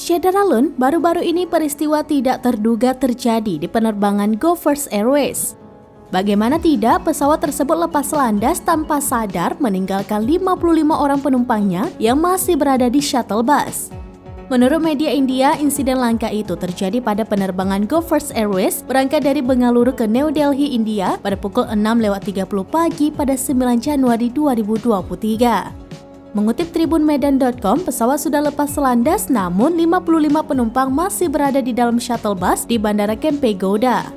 Syederalun, baru-baru ini peristiwa tidak terduga terjadi di penerbangan Go First Airways. Bagaimana tidak, pesawat tersebut lepas landas tanpa sadar meninggalkan 55 orang penumpangnya yang masih berada di shuttle bus. Menurut media India, insiden langka itu terjadi pada penerbangan Go First Airways berangkat dari Bengaluru ke New Delhi, India pada pukul 6.30 pagi pada 9 Januari 2023. Mengutip tribunmedan.com, pesawat sudah lepas landas namun 55 penumpang masih berada di dalam shuttle bus di Bandara Kempegowda.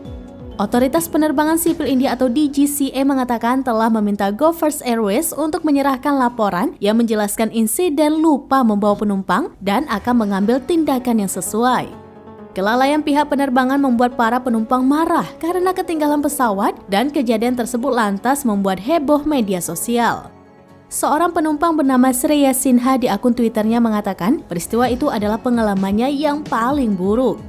Otoritas Penerbangan Sipil India atau DGCA mengatakan telah meminta Go First Airways untuk menyerahkan laporan yang menjelaskan insiden lupa membawa penumpang dan akan mengambil tindakan yang sesuai. Kelalaian pihak penerbangan membuat para penumpang marah karena ketinggalan pesawat dan kejadian tersebut lantas membuat heboh media sosial. Seorang penumpang bernama Shreya Sinha di akun Twitternya mengatakan peristiwa itu adalah pengalamannya yang paling buruk.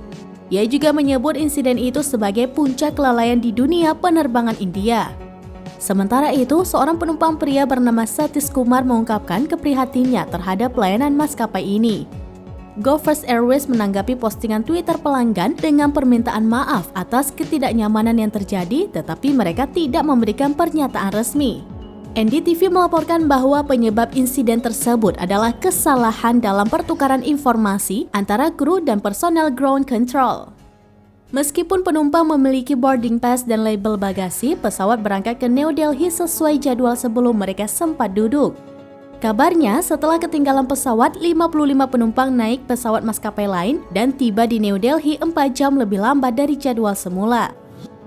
Ia juga menyebut insiden itu sebagai puncak kelalaian di dunia penerbangan India. Sementara itu, seorang penumpang pria bernama Satish Kumar mengungkapkan keprihatinannya terhadap pelayanan maskapai ini. Go First Airways menanggapi postingan Twitter pelanggan dengan permintaan maaf atas ketidaknyamanan yang terjadi, tetapi mereka tidak memberikan pernyataan resmi. NDTV melaporkan bahwa penyebab insiden tersebut adalah kesalahan dalam pertukaran informasi antara kru dan personel ground control. Meskipun penumpang memiliki boarding pass dan label bagasi, pesawat berangkat ke New Delhi sesuai jadwal sebelum mereka sempat duduk. Kabarnya, setelah ketinggalan pesawat, 55 penumpang naik pesawat maskapai lain dan tiba di New Delhi 4 jam lebih lambat dari jadwal semula.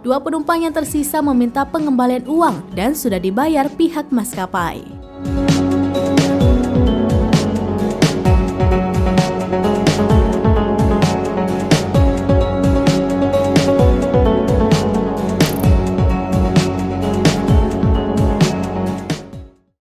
2 penumpang yang tersisa meminta pengembalian uang dan sudah dibayar pihak maskapai.